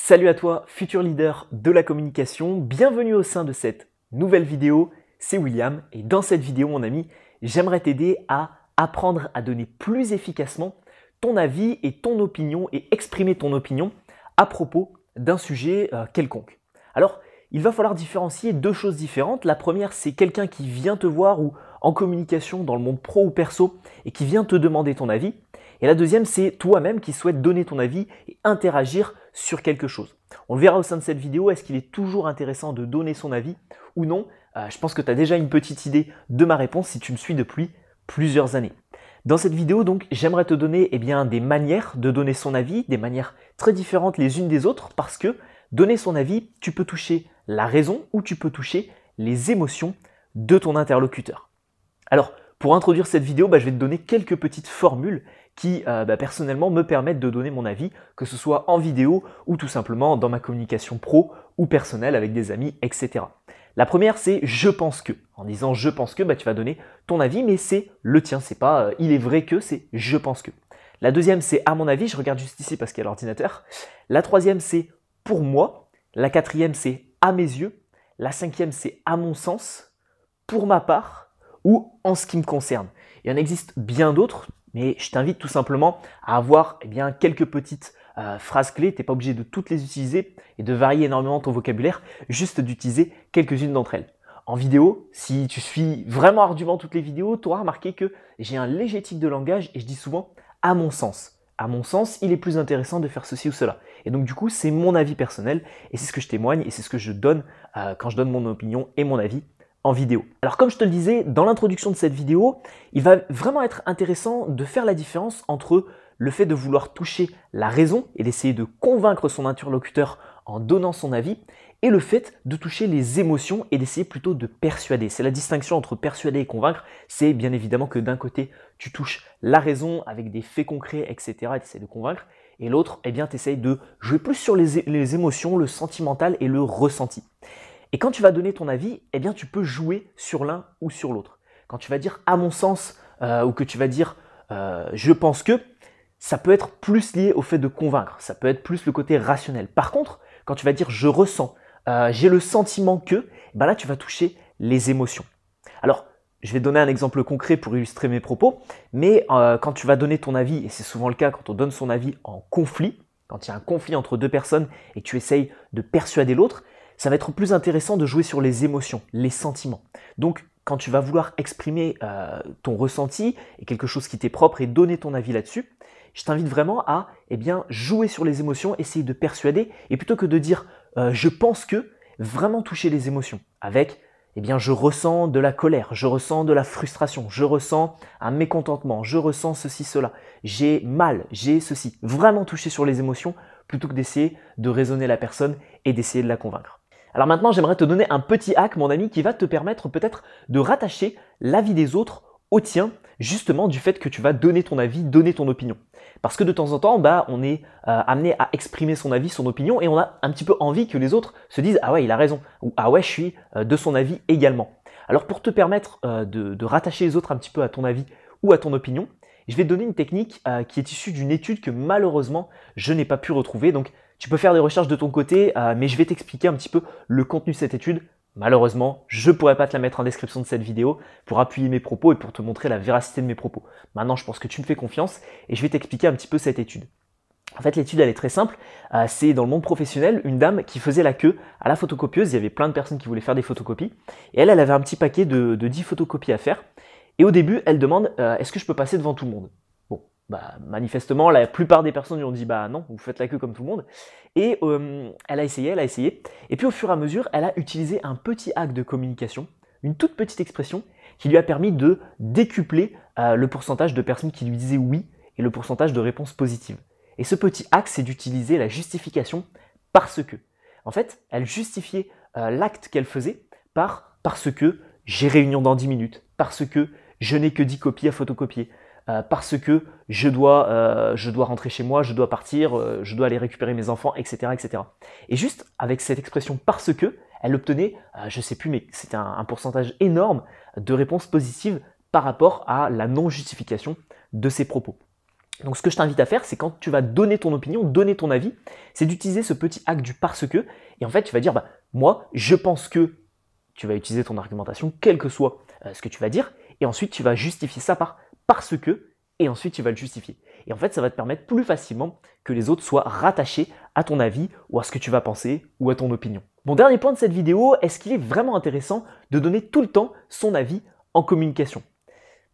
Salut à toi, futur leader de la communication, bienvenue au sein de cette nouvelle vidéo, c'est William et dans cette vidéo mon ami, j'aimerais t'aider à apprendre à donner plus efficacement ton avis et ton opinion et exprimer ton opinion à propos d'un sujet quelconque. Alors, il va falloir différencier deux choses différentes. La première, c'est quelqu'un qui vient te voir ou en communication dans le monde pro ou perso et qui vient te demander ton avis. Et la deuxième, c'est toi-même qui souhaites donner ton avis et interagir sur quelque chose. On le verra au sein de cette vidéo, est-ce qu'il est toujours intéressant de donner son avis ou non? Je pense que tu as déjà une petite idée de ma réponse si tu me suis depuis plusieurs années. Dans cette vidéo, donc, j'aimerais te donner des manières de donner son avis, des manières très différentes les unes des autres, parce que donner son avis, tu peux toucher la raison ou tu peux toucher les émotions de ton interlocuteur. Alors, pour introduire cette vidéo, je vais te donner quelques petites formules qui personnellement me permettent de donner mon avis, que ce soit en vidéo ou tout simplement dans ma communication pro ou personnelle avec des amis, etc. La première, c'est « je pense que ». En disant « je pense que », tu vas donner ton avis, mais c'est le tien, c'est pas « il est vrai que », c'est « je pense que ». La deuxième, c'est « à mon avis », je regarde juste ici parce qu'il y a l'ordinateur. La troisième, c'est « pour moi ». La quatrième, c'est « à mes yeux ». La cinquième, c'est « à mon sens »,« pour ma part » ou « en ce qui me concerne ». Il y en existe bien d'autres, mais je t'invite tout simplement à avoir quelques petites phrases clés. Tu n'es pas obligé de toutes les utiliser et de varier énormément ton vocabulaire, juste d'utiliser quelques-unes d'entre elles. En vidéo, si tu suis vraiment ardument toutes les vidéos, tu auras remarqué que j'ai un léger tic de langage et je dis souvent « à mon sens ». À mon sens, il est plus intéressant de faire ceci ou cela. Et donc du coup, c'est mon avis personnel et c'est ce que je témoigne et c'est ce que je donne quand je donne mon opinion et mon avis en vidéo. Alors comme je te le disais dans l'introduction de cette vidéo, il va vraiment être intéressant de faire la différence entre le fait de vouloir toucher la raison et d'essayer de convaincre son interlocuteur en donnant son avis et le fait de toucher les émotions et d'essayer plutôt de persuader. C'est la distinction entre persuader et convaincre, c'est bien évidemment que d'un côté tu touches la raison avec des faits concrets, etc. et tu essaies de convaincre, et l'autre, tu essayes de jouer plus sur les émotions, le sentimental et le ressenti. Et quand tu vas donner ton avis, tu peux jouer sur l'un ou sur l'autre. Quand tu vas dire « à mon sens » ou que tu vas dire « je pense que », ça peut être plus lié au fait de convaincre, ça peut être plus le côté rationnel. Par contre, quand tu vas dire « je ressens », j'ai le sentiment que, là tu vas toucher les émotions. Alors, je vais donner un exemple concret pour illustrer mes propos, mais quand tu vas donner ton avis, et c'est souvent le cas quand on donne son avis en conflit, quand il y a un conflit entre deux personnes et tu essayes de persuader l'autre, ça va être plus intéressant de jouer sur les émotions, les sentiments. Donc, quand tu vas vouloir exprimer ton ressenti et quelque chose qui t'est propre et donner ton avis là-dessus, je t'invite vraiment à jouer sur les émotions, essayer de persuader, et plutôt que de dire je pense que, vraiment toucher les émotions avec je ressens de la colère, je ressens de la frustration, je ressens un mécontentement, je ressens ceci, cela, j'ai mal, j'ai ceci. Vraiment toucher sur les émotions plutôt que d'essayer de raisonner la personne et d'essayer de la convaincre. Alors maintenant, j'aimerais te donner un petit hack, mon ami, qui va te permettre peut-être de rattacher l'avis des autres au tien, justement du fait que tu vas donner ton avis, donner ton opinion. Parce que de temps en temps, on est amené à exprimer son avis, son opinion, et on a un petit peu envie que les autres se disent « Ah ouais, il a raison » ou « Ah ouais, je suis de son avis également ». Alors pour te permettre de rattacher les autres un petit peu à ton avis ou à ton opinion, je vais te donner une technique qui est issue d'une étude que malheureusement, je n'ai pas pu retrouver. Donc tu peux faire des recherches de ton côté, mais je vais t'expliquer un petit peu le contenu de cette étude. Malheureusement, je ne pourrais pas te la mettre en description de cette vidéo pour appuyer mes propos et pour te montrer la véracité de mes propos. Maintenant, je pense que tu me fais confiance et je vais t'expliquer un petit peu cette étude. En fait, l'étude, elle est très simple. C'est dans le monde professionnel, une dame qui faisait la queue à la photocopieuse. Il y avait plein de personnes qui voulaient faire des photocopies. Et elle avait un petit paquet de 10 photocopies à faire. Et au début, elle demande est-ce que je peux passer devant tout le monde ? Manifestement, la plupart des personnes lui ont dit non, vous faites la queue comme tout le monde. Et elle a essayé. Et puis au fur et à mesure, elle a utilisé un petit hack de communication, une toute petite expression qui lui a permis de décupler le pourcentage de personnes qui lui disaient oui et le pourcentage de réponses positives. Et ce petit hack, c'est d'utiliser la justification parce que. En fait, elle justifiait l'acte qu'elle faisait parce que j'ai réunion dans 10 minutes, parce que je n'ai que 10 copies à photocopier, parce que je dois rentrer chez moi, je dois partir, je dois aller récupérer mes enfants, etc., etc. Et juste avec cette expression « parce que », elle obtenait, je ne sais plus, mais c'était un pourcentage énorme de réponses positives par rapport à la non-justification de ses propos. Donc ce que je t'invite à faire, c'est quand tu vas donner ton opinion, donner ton avis, c'est d'utiliser ce petit hack du parce que, et en fait tu vas dire, moi je pense que, tu vas utiliser ton argumentation, quel que soit ce que tu vas dire, et ensuite tu vas justifier ça par parce que, et ensuite tu vas le justifier. Et en fait ça va te permettre plus facilement que les autres soient rattachés à ton avis, ou à ce que tu vas penser, ou à ton opinion. Mon dernier point de cette vidéo, est-ce qu'il est vraiment intéressant de donner tout le temps son avis en communication?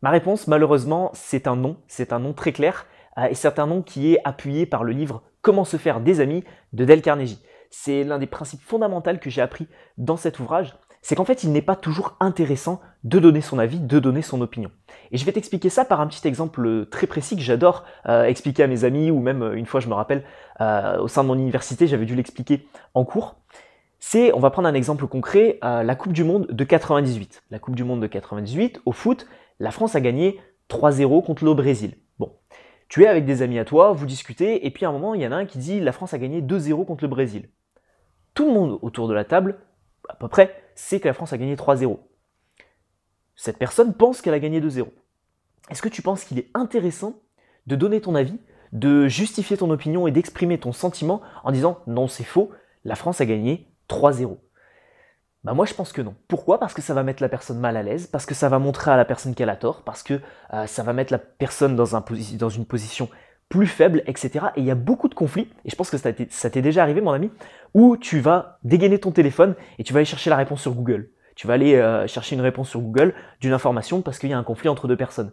Ma réponse, malheureusement, c'est un non très clair, et c'est un non qui est appuyé par le livre Comment se faire des amis de Dale Carnegie. C'est l'un des principes fondamentaux que j'ai appris dans cet ouvrage, c'est qu'en fait, il n'est pas toujours intéressant de donner son avis, de donner son opinion. Et je vais t'expliquer ça par un petit exemple très précis que j'adore expliquer à mes amis, ou même une fois, je me rappelle, au sein de mon université, j'avais dû l'expliquer en cours. On va prendre un exemple concret, la Coupe du Monde de 98. La Coupe du Monde de 98, au foot, la France a gagné 3-0 contre le Brésil. Bon, tu es avec des amis à toi, vous discutez, et puis à un moment, il y en a un qui dit « la France a gagné 2-0 contre le Brésil ». Tout le monde autour de la table, à peu près, sait que la France a gagné 3-0. Cette personne pense qu'elle a gagné 2-0. Est-ce que tu penses qu'il est intéressant de donner ton avis, de justifier ton opinion et d'exprimer ton sentiment en disant « non, c'est faux, la France a gagné 3-0 ». Moi je pense que non. Pourquoi? Parce que ça va mettre la personne mal à l'aise, parce que ça va montrer à la personne qu'elle a tort, parce que ça va mettre la personne dans une position plus faible, etc. Et il y a beaucoup de conflits, et je pense que ça t'est déjà arrivé mon ami, où tu vas dégainer ton téléphone et tu vas aller chercher la réponse sur Google. Tu vas aller chercher une réponse sur Google d'une information parce qu'il y a un conflit entre deux personnes.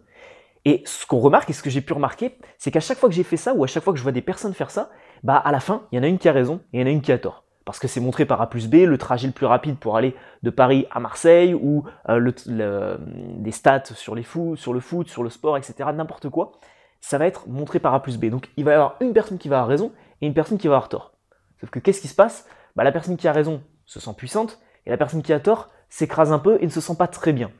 Et ce qu'on remarque, et ce que j'ai pu remarquer, c'est qu'à chaque fois que j'ai fait ça, ou à chaque fois que je vois des personnes faire ça, à la fin, il y en a une qui a raison et il y en a une qui a tort. Parce que c'est montré par A plus B, le trajet le plus rapide pour aller de Paris à Marseille, ou des stats sur le foot, sur le sport, etc., n'importe quoi, ça va être montré par A plus B. Donc il va y avoir une personne qui va avoir raison et une personne qui va avoir tort. Sauf que qu'est-ce qui se passe? La personne qui a raison se sent puissante, et la personne qui a tort s'écrase un peu et ne se sent pas très bien.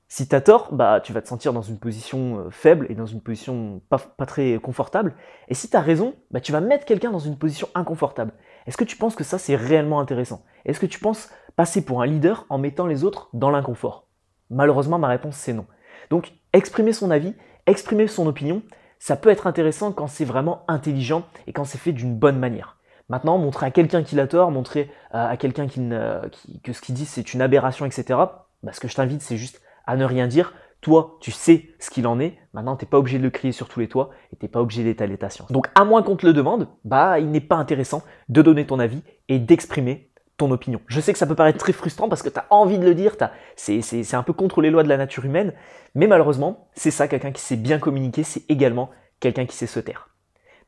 Si tu as tort, tu vas te sentir dans une position faible et dans une position pas très confortable. Et si tu as raison, tu vas mettre quelqu'un dans une position inconfortable. Est-ce que tu penses que ça, c'est réellement intéressant? Est-ce que tu penses passer pour un leader en mettant les autres dans l'inconfort? Malheureusement, ma réponse, c'est non. Donc, exprimer son avis, exprimer son opinion, ça peut être intéressant quand c'est vraiment intelligent et quand c'est fait d'une bonne manière. Maintenant, montrer à quelqu'un qu'il a tort, montrer à quelqu'un que ce qu'il dit, c'est une aberration, etc., ce que je t'invite, c'est juste à ne rien dire. Toi, tu sais ce qu'il en est. Maintenant, tu n'es pas obligé de le crier sur tous les toits et tu n'es pas obligé d'étaler ta science. Donc, à moins qu'on te le demande, il n'est pas intéressant de donner ton avis et d'exprimer ton opinion. Je sais que ça peut paraître très frustrant parce que tu as envie de le dire, c'est un peu contre les lois de la nature humaine, mais malheureusement, c'est ça, quelqu'un qui sait bien communiquer, c'est également quelqu'un qui sait se taire.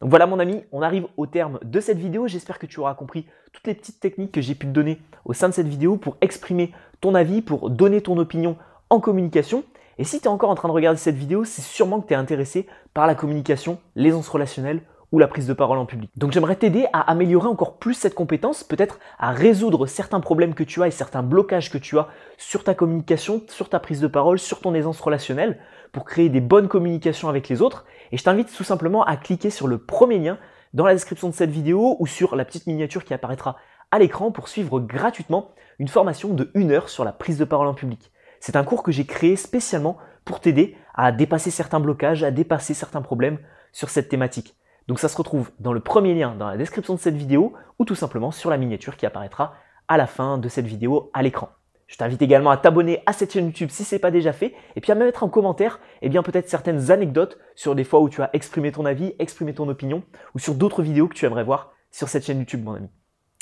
Donc voilà mon ami, on arrive au terme de cette vidéo. J'espère que tu auras compris toutes les petites techniques que j'ai pu te donner au sein de cette vidéo pour exprimer ton avis, pour donner ton opinion en communication. Et si tu es encore en train de regarder cette vidéo, c'est sûrement que tu es intéressé par la communication, l'aisance relationnelle ou la prise de parole en public. Donc j'aimerais t'aider à améliorer encore plus cette compétence, peut-être à résoudre certains problèmes que tu as et certains blocages que tu as sur ta communication, sur ta prise de parole, sur ton aisance relationnelle, pour créer des bonnes communications avec les autres. Et je t'invite tout simplement à cliquer sur le premier lien dans la description de cette vidéo ou sur la petite miniature qui apparaîtra à l'écran pour suivre gratuitement une formation de 1 heure sur la prise de parole en public. C'est un cours que j'ai créé spécialement pour t'aider à dépasser certains blocages, à dépasser certains problèmes sur cette thématique. Donc ça se retrouve dans le premier lien dans la description de cette vidéo ou tout simplement sur la miniature qui apparaîtra à la fin de cette vidéo à l'écran. Je t'invite également à t'abonner à cette chaîne YouTube si ce n'est pas déjà fait et puis à me mettre en commentaire peut-être certaines anecdotes sur des fois où tu as exprimé ton avis, exprimé ton opinion ou sur d'autres vidéos que tu aimerais voir sur cette chaîne YouTube mon ami.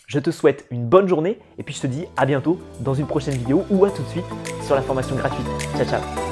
Je te souhaite une bonne journée et puis je te dis à bientôt dans une prochaine vidéo ou à tout de suite sur la formation gratuite. Ciao ciao.